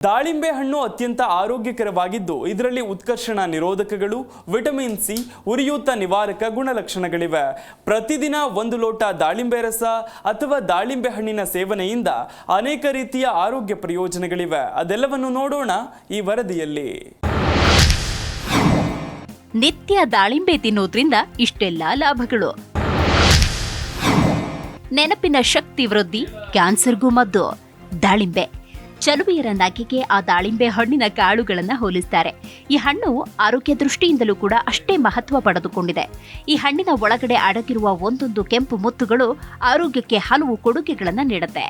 ದಾಳಿಂಬೆ ಹಣ್ಣು ಅತ್ಯಂತ ಆರೋಗ್ಯಕರವಾಗಿದ್ದು ಇದರಲ್ಲಿ ಉತ್ಕರ್ಷಣ ನಿರೋಧಕಗಳು, ವಿಟಮಿನ್ ಸಿ, ಉರಿಯೂತ ನಿವಾರಕ ಗುಣಲಕ್ಷಣಗಳಿವೆ. ಪ್ರತಿದಿನ 1 ಲೋಟ ದಾಳಿಂಬೆ ರಸ ಅಥವಾ ದಾಳಿಂಬೆ ಹಣ್ಣಿನ ಸೇವನೆಯಿಂದ ಅನೇಕ ರೀತಿಯ ಆರೋಗ್ಯ ಪ್ರಯೋಜನಗಳಿವೆ. ಅದೆಲ್ಲವನ್ನು ನೋಡೋಣ ಈ ವರದಿಯಲ್ಲಿ. ನಿತ್ಯ ದಾಳಿಂಬೆ ತಿನ್ನೋದ್ರಿಂದ ಇಷ್ಟೆಲ್ಲ ಲಾಭಗಳು. ನೆನಪಿನ ಶಕ್ತಿ ವೃದ್ಧಿ, ಕ್ಯಾನ್ಸರ್ಗೂ ಮದ್ದು. ದಾಳಿಂಬೆ ಚಲುವೆಯರ ನಗೆಗೆ ಆ ದಾಳಿಂಬೆ ಹಣ್ಣಿನ ಕಾಳುಗಳನ್ನು ಹೋಲಿಸ್ತಾರೆ. ಈ ಹಣ್ಣು ಆರೋಗ್ಯ ದೃಷ್ಟಿಯಿಂದಲೂ ಕೂಡ ಅಷ್ಟೇ ಮಹತ್ವ ಪಡೆದುಕೊಂಡಿದೆ. ಈ ಹಣ್ಣಿನ ಒಳಗಡೆ ಅಡಗಿರುವ ಒಂದೊಂದು ಕೆಂಪು ಮುತ್ತುಗಳು ಆರೋಗ್ಯಕ್ಕೆ ಹಲವು ಕೊಡುಗೆಗಳನ್ನು ನೀಡುತ್ತೆ.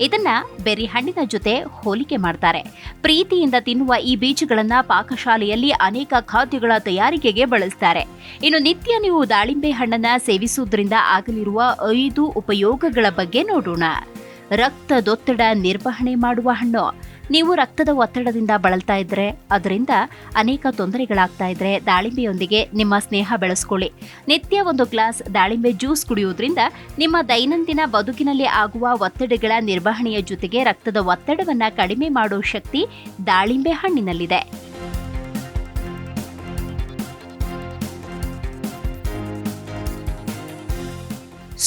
ಇದನ್ನ ಬೆರಿ ಹಣ್ಣಿನ ಜೊತೆ ಹೋಲಿಕೆ ಮಾಡ್ತಾರೆ. ಪ್ರೀತಿಯಿಂದ ತಿನ್ನುವ ಈ ಬೀಜಗಳನ್ನ ಪಾಕಶಾಲೆಯಲ್ಲಿ ಅನೇಕ ಖಾದ್ಯಗಳ ತಯಾರಿಕೆಗೆ ಬಳಸ್ತಾರೆ. ಇನ್ನು ನಿತ್ಯ ನೀವು ದಾಳಿಂಬೆ ಹಣ್ಣನ್ನ ಸೇವಿಸುವುದರಿಂದ ಆಗಲಿರುವ 5 ಉಪಯೋಗಗಳ ಬಗ್ಗೆ ನೋಡೋಣ. ರಕ್ತದೊತ್ತಡ ನಿರ್ವಹಣೆ ಮಾಡುವ ಹಣ್ಣು. ನೀವು ರಕ್ತದ ಒತ್ತಡದಿಂದ ಬಳಲ್ತಾ ಇದ್ರೆ, ಅದರಿಂದ ಅನೇಕ ತೊಂದರೆಗಳಾಗ್ತಾ ಇದ್ರೆ ದಾಳಿಂಬೆಯೊಂದಿಗೆ ನಿಮ್ಮ ಸ್ನೇಹ ಬೆಳೆಸ್ಕೊಳ್ಳಿ. ನಿತ್ಯ 1 ಗ್ಲಾಸ್ ದಾಳಿಂಬೆ ಜ್ಯೂಸ್ ಕುಡಿಯುವುದರಿಂದ ನಿಮ್ಮ ದೈನಂದಿನ ಬದುಕಿನಲ್ಲಿ ಆಗುವ ಒತ್ತಡಗಳ ನಿರ್ವಹಣೆಯ ಜೊತೆಗೆ ರಕ್ತದ ಒತ್ತಡವನ್ನ ಕಡಿಮೆ ಮಾಡೋ ಶಕ್ತಿ ದಾಳಿಂಬೆ ಹಣ್ಣಿನಲ್ಲಿದೆ.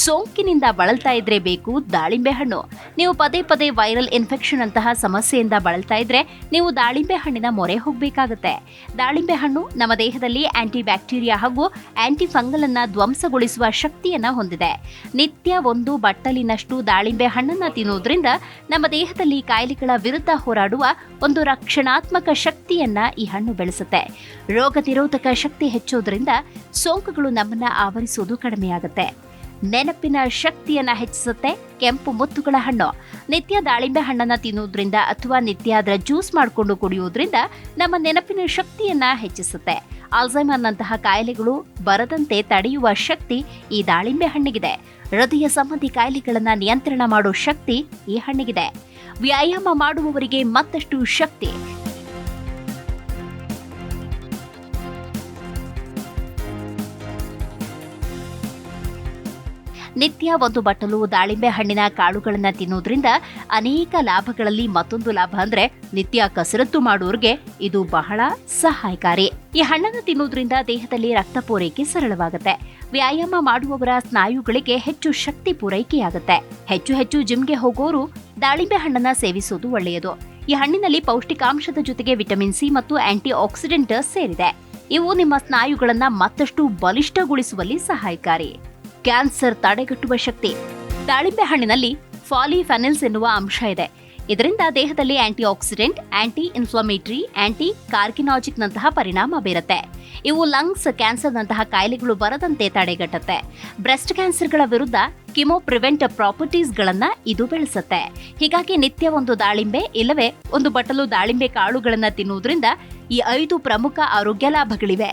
ಸೋಂಕಿನಿಂದ ಬಳಲ್ತಾ ಇದ್ರೆ ಬೇಕು ದಾಳಿಂಬೆ ಹಣ್ಣು. ನೀವು ಪದೇ ಪದೇ ವೈರಲ್ ಇನ್ಫೆಕ್ಷನ್ ಅಂತಹ ಸಮಸ್ಯೆಯಿಂದ ಬಳಲ್ತಾ ಇದ್ರೆ ನೀವು ದಾಳಿಂಬೆ ಹಣ್ಣಿನ ಮೊರೆ ಹೋಗಬೇಕಾಗುತ್ತೆ. ದಾಳಿಂಬೆ ಹಣ್ಣು ನಮ್ಮ ದೇಹದಲ್ಲಿ ಆಂಟಿ ಬ್ಯಾಕ್ಟೀರಿಯಾ ಹಾಗೂ ಆಂಟಿ ಫಂಗಲ್ ಅನ್ನ ಧ್ವಂಸಗೊಳಿಸುವ ಶಕ್ತಿಯನ್ನ ಹೊಂದಿದೆ. ನಿತ್ಯ 1 ಬಟ್ಟಲಿನಷ್ಟು ದಾಳಿಂಬೆ ಹಣ್ಣನ್ನ ತಿನ್ನೋದ್ರಿಂದ ನಮ್ಮ ದೇಹದಲ್ಲಿ ಕಾಯಿಲೆಗಳ ವಿರುದ್ಧ ಹೋರಾಡುವ ಒಂದು ರಕ್ಷಣಾತ್ಮಕ ಶಕ್ತಿಯನ್ನ ಈ ಹಣ್ಣು ಬೆಳೆಸುತ್ತೆ. ರೋಗ ನಿರೋಧಕ ಶಕ್ತಿ ಹೆಚ್ಚೋದ್ರಿಂದ ಸೋಂಕುಗಳು ನಮ್ಮನ್ನ ಆವರಿಸೋದು ಕಡಿಮೆಯಾಗುತ್ತೆ. ನೆನಪಿನ ಶಕ್ತಿಯನ್ನ ಹೆಚ್ಚಿಸುತ್ತೆ ಕೆಂಪು ಮುತ್ತುಗಳ ಹಣ್ಣು. ನಿತ್ಯ ದಾಳಿಂಬೆ ಹಣ್ಣನ್ನ ತಿನ್ನುವುದರಿಂದ ಅಥವಾ ನಿತ್ಯ ಅದರ ಜ್ಯೂಸ್ ಮಾಡಿಕೊಂಡು ಕುಡಿಯುವುದರಿಂದ ನಮ್ಮ ನೆನಪಿನ ಶಕ್ತಿಯನ್ನ ಹೆಚ್ಚಿಸುತ್ತೆ. ಆಲ್ಝೈಮರ್ನಂತಹ ಕಾಯಿಲೆಗಳು ಬರದಂತೆ ತಡೆಯುವ ಶಕ್ತಿ ಈ ದಾಳಿಂಬೆ ಹಣ್ಣಿಗಿದೆ. ಹೃದಯ ಸಂಬಂಧಿ ಕಾಯಿಲೆಗಳನ್ನ ನಿಯಂತ್ರಣ ಮಾಡೋ ಶಕ್ತಿ ಈ ಹಣ್ಣಿಗಿದೆ. ವ್ಯಾಯಾಮ ಮಾಡುವವರಿಗೆ ಮತ್ತಷ್ಟು ಶಕ್ತಿ. ನಿತ್ಯ 1 ಬಟ್ಟಲು ದಾಳಿಂಬೆ ಹಣ್ಣಿನ ಕಾಳುಗಳನ್ನ ತಿನ್ನೋದ್ರಿಂದ ಅನೇಕ ಲಾಭಗಳಲ್ಲಿ ಮತ್ತೊಂದು ಲಾಭ ಅಂದ್ರೆ ನಿತ್ಯ ಕಸರತ್ತು ಮಾಡೋರ್ಗೆ ಇದು ಬಹಳ ಸಹಾಯಕಾರಿ. ಈ ಹಣ್ಣನ್ನು ತಿನ್ನೋದ್ರಿಂದ ದೇಹದಲ್ಲಿ ರಕ್ತ ಪೂರೈಕೆ ಸರಳವಾಗುತ್ತೆ. ವ್ಯಾಯಾಮ ಮಾಡುವವರ ಸ್ನಾಯುಗಳಿಗೆ ಹೆಚ್ಚು ಶಕ್ತಿ ಪೂರೈಕೆಯಾಗುತ್ತೆ. ಹೆಚ್ಚು ಜಿಮ್ಗೆ ಹೋಗೋರು ದಾಳಿಂಬೆ ಹಣ್ಣನ್ನ ಸೇವಿಸೋದು ಒಳ್ಳೆಯದು. ಈ ಹಣ್ಣಿನಲ್ಲಿ ಪೌಷ್ಟಿಕಾಂಶದ ಜೊತೆಗೆ ವಿಟಮಿನ್ ಸಿ ಮತ್ತು ಆಂಟಿ ಆಕ್ಸಿಡೆಂಟ್ ಸೇರಿದೆ. ಇವು ನಿಮ್ಮ ಸ್ನಾಯುಗಳನ್ನ ಮತ್ತಷ್ಟು ಬಲಿಷ್ಠಗೊಳಿಸುವಲ್ಲಿ ಸಹಾಯಕಾರಿ. ಕ್ಯಾನ್ಸರ್ ತಡೆಗಟ್ಟುವ ಶಕ್ತಿ. ದಾಳಿಂಬೆ ಹಣ್ಣಿನಲ್ಲಿ ಪಾಲಿಫೆನಲ್ಸ್ ಎನ್ನುವ ಅಂಶ ಇದೆ. ಇದರಿಂದ ದೇಹದಲ್ಲಿ anti oxidant, anti inflammatory, anti ಕಾರ್ಕಿನಾಜಿಕ್ನಂತಹ ಪರಿಣಾಮ ಬೀರುತ್ತೆ. ಇವು ಲಂಗ್ಸ್ ಕ್ಯಾನ್ಸರ್ನಂತಹ ಕಾಯಿಲೆಗಳು ಬರದಂತೆ ತಡೆಗಟ್ಟುತ್ತೆ. ಬ್ರೆಸ್ಟ್ ಕ್ಯಾನ್ಸರ್ಗಳ ವಿರುದ್ಧ ಕಿಮೋ ಪ್ರಿವೆಂಟ್ ಪ್ರಾಪರ್ಟೀಸ್ಗಳನ್ನ ಇದು ಬೆಳೆಸುತ್ತೆ. ಹೀಗಾಗಿ ನಿತ್ಯ 1 ದಾಳಿಂಬೆ ಇಲ್ಲವೇ 1 ಬಟ್ಟಲು ದಾಳಿಂಬೆ ಕಾಳುಗಳನ್ನ ತಿನ್ನುವುದರಿಂದ ಈ 5 ಪ್ರಮುಖ ಆರೋಗ್ಯ ಲಾಭಗಳಿವೆ.